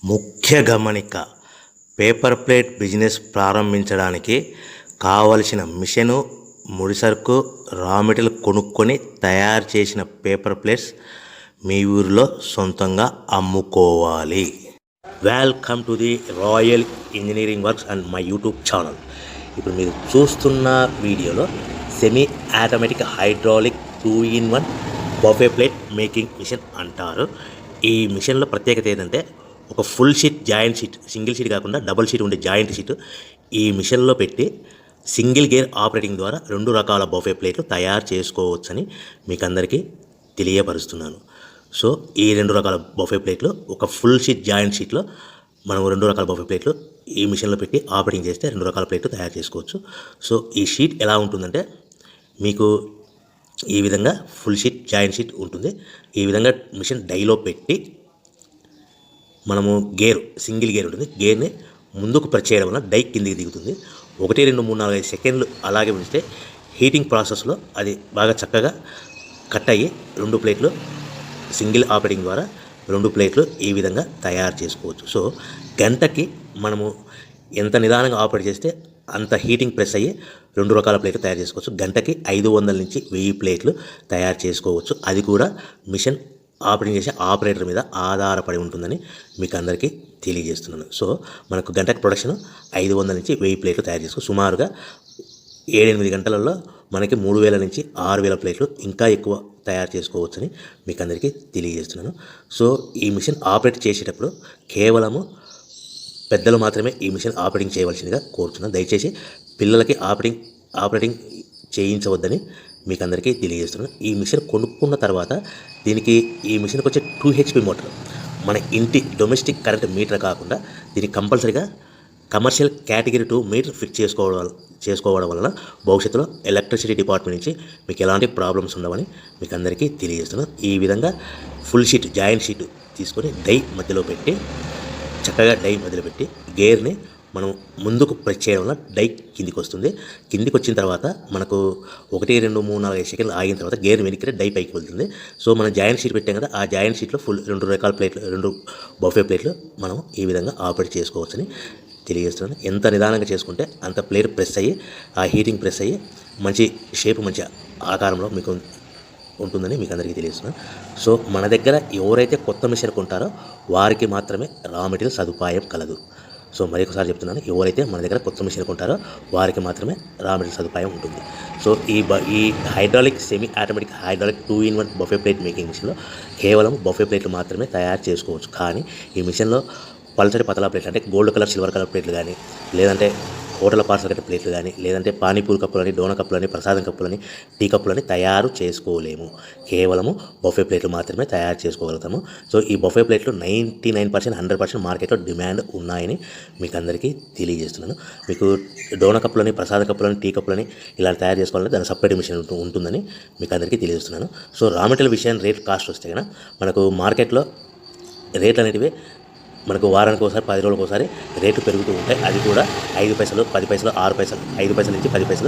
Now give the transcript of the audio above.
ముఖ్య గమనిక, paper plate business ప్రారంభించడానికి కావలసిన మిషను, ముడిసరుకు, రా మెటీరియల్ కొనుక్కొని తయారు చేసిన పేపర్ ప్లేట్స్ మీ ఊరిలో సొంతంగా అమ్ముకోవాలి. Welcome to the Royal Engineering Works and my YouTube channel. ఇప్పుడు మీరు చూస్తున్న వీడియోలో semi automatic hydraulic 2-in-1 buffet plate making machine అంటారు. ఈ మిషన్లో ప్రత్యేకత ఏంటంటే ఒక full sheet joint sheet, single sheet కాకుండా డబుల్ షీట్ ఉండే జాయింట్ షీట్ ఈ మిషన్లో పెట్టి సింగిల్ గేర్ ఆపరేటింగ్ ద్వారా 2 రకాల బఫే ప్లేట్లు తయారు చేసుకోవచ్చని మీకు అందరికీ తెలియపరుస్తున్నాను. సో ఈ 2 రకాల బఫే ప్లేట్లు ఒక ఫుల్ షీట్ జాయింట్ షీట్లో మనం 2 రకాల బఫే ప్లేట్లు ఈ మిషన్లో పెట్టి ఆపరేటింగ్ చేస్తే 2 రకాల ప్లేట్లు తయారు చేసుకోవచ్చు. సో ఈ షీట్ ఎలా ఉంటుందంటే మీకు ఈ విధంగా ఫుల్ షీట్ జాయింట్ షీట్ ఉంటుంది. ఈ విధంగా మిషన్ డైలో పెట్టి మనము సింగిల్ గేర్ ఉంటుంది. గేర్ని ముందుకు ప్రెస్ చేయడం వల్ల డై కిందికి దిగుతుంది. 1, 2, 3, 4, 5 సెకండ్లు అలాగే ఉంచితే హీటింగ్ ప్రాసెస్లో అది బాగా చక్కగా కట్ అయ్యి 2 ప్లేట్లు సింగిల్ ఆపరేటింగ్ ద్వారా 2 ప్లేట్లు ఈ విధంగా తయారు చేసుకోవచ్చు. సో గంటకి మనము ఎంత నిదానంగా ఆపరేట్ చేస్తే అంత హీటింగ్ ప్రెస్ అయ్యి 2 రకాల ప్లేట్లు తయారు చేసుకోవచ్చు. గంటకి 500 నుంచి 1000 ప్లేట్లు తయారు చేసుకోవచ్చు. అది కూడా మిషన్ ఆపరేటింగ్ చేసే ఆపరేటర్ మీద ఆధారపడి ఉంటుందని మీకు అందరికీ తెలియజేస్తున్నాను. సో మనకు గంటకి ప్రొడక్షన్ 500 నుంచి 1000 ప్లేట్లు తయారు చేసుకోవచ్చు. సుమారుగా 7-8 గంటలలో మనకి 3000 నుంచి 6000 ప్లేట్లు ఇంకా ఎక్కువ తయారు చేసుకోవచ్చని మీకు అందరికీ తెలియజేస్తున్నాను. సో ఈ మిషన్ ఆపరేట్ చేసేటప్పుడు కేవలము పెద్దలు మాత్రమే ఈ మిషన్ ఆపరేటింగ్ చేయవలసిందిగా కోరుతున్నాను. దయచేసి పిల్లలకి ఆపరేటింగ్ చేయించవద్దని మీకు అందరికీ తెలియజేస్తున్నాను. ఈ మిషన్ కొనుక్కున్న తర్వాత ఈ మిషన్కి వచ్చే 2 HP మోటార్ మన ఇంటి డొమెస్టిక్ కరెంట్ మీటర్ కాకుండా దీనికి కంపల్సరీగా కమర్షియల్ కేటగిరీ 2 మీటర్ ఫిక్స్ చేసుకోవడం వలన భవిష్యత్తులో ఎలక్ట్రిసిటీ డిపార్ట్మెంట్ నుంచి మీకు ఎలాంటి ప్రాబ్లమ్స్ ఉండవని మీకు అందరికీ తెలియజేస్తున్నాను. ఈ విధంగా ఫుల్ షీట్ జాయింట్ షీట్ తీసుకొని చక్కగా డై మధ్యలో పెట్టి గేర్ని మనం ముందుకు ప్రెస్ చేయడం వల్ల డై కిందికి వస్తుంది. కిందికి వచ్చిన తర్వాత మనకు 1, 2, 3, 4, 5 సెకండ్లు ఆగిన తర్వాత గేర్ వెనక్కి డై పైకి వెళ్తుంది. సో మనం జాయింట్ షీట్ పెట్టాం కదా, ఆ జాయింట్ షీట్లో ఫుల్ 2 రకాల ప్లేట్లు 2 బఫే ప్లేట్లు మనం ఈ విధంగా ఆపరేట్ చేసుకోవచ్చని తెలియజేస్తున్నాను. ఎంత నిదానంగా చేసుకుంటే అంత ప్లేట్ ప్రెస్ అయ్యి ఆ హీటింగ్ ప్రెస్ అయ్యి మంచి షేప్ మంచి ఆకారంలో మీకు ఉంటుందని మీకు అందరికీ తెలియజేస్తున్నాను. సో మన దగ్గర ఎవరైతే కొత్త మిషన్ కొంటారో వారికి మాత్రమే రా మెటీరియల్ సదుపాయం కలదు. సో మరొకసారి చెప్తున్నాను, ఎవరైతే మన దగ్గర కొత్త మిషన్ కొంటారో వారికి మాత్రమే రా మెటీరియల్ సదుపాయం ఉంటుంది. సో ఈ hydraulic semi automatic hydraulic 2-in-1 buffet plate making మిషన్లో కేవలం బఫే ప్లేట్లు మాత్రమే తయారు చేసుకోవచ్చు. కానీ ఈ మిషన్లో పల్చటి పతలా ప్లేట్లు అంటే గోల్డ్ కలర్, సిల్వర్ కలర్ ప్లేట్లు కానీ, లేదంటే హోటల్ పార్సల్ కట్టే ప్లేట్లు కానీ, లేదంటే పానీపూరి కప్పులని, డోనా కప్పులని, ప్రసాదం కప్పులని, టీ కప్పులని తయారు చేసుకోలేము. కేవలము బఫే ప్లేట్లు మాత్రమే తయారు చేసుకోగలుగుతాము. సో ఈ బఫే ప్లేట్లు 99%, 100% మార్కెట్లో డిమాండ్ ఉన్నాయని మీకు అందరికీ తెలియజేస్తున్నాను. మీకు డోనా కప్పులని, ప్రసాద కప్పులని, టీ కప్పులని ఇలా తయారు చేసుకోవాలంటే దాని సపరేట్ మిషన్ ఉంటుందని మీకు అందరికీ తెలియజేస్తున్నాను. సో రా మెటీరియల్ విషయాన్ని రేట్ కాస్ట్ వస్తే కనుక మనకు మార్కెట్లో రేట్లు అనేటివి మనకు వారానికి ఒకసారి 10 రోజులకు ఒకసారి రేట్లు పెరుగుతూ ఉంటాయి. అది కూడా 5 పైసలు, 10 పైసలు, 6 పైసలు, 5 పైసల నుంచి 10 పైసలు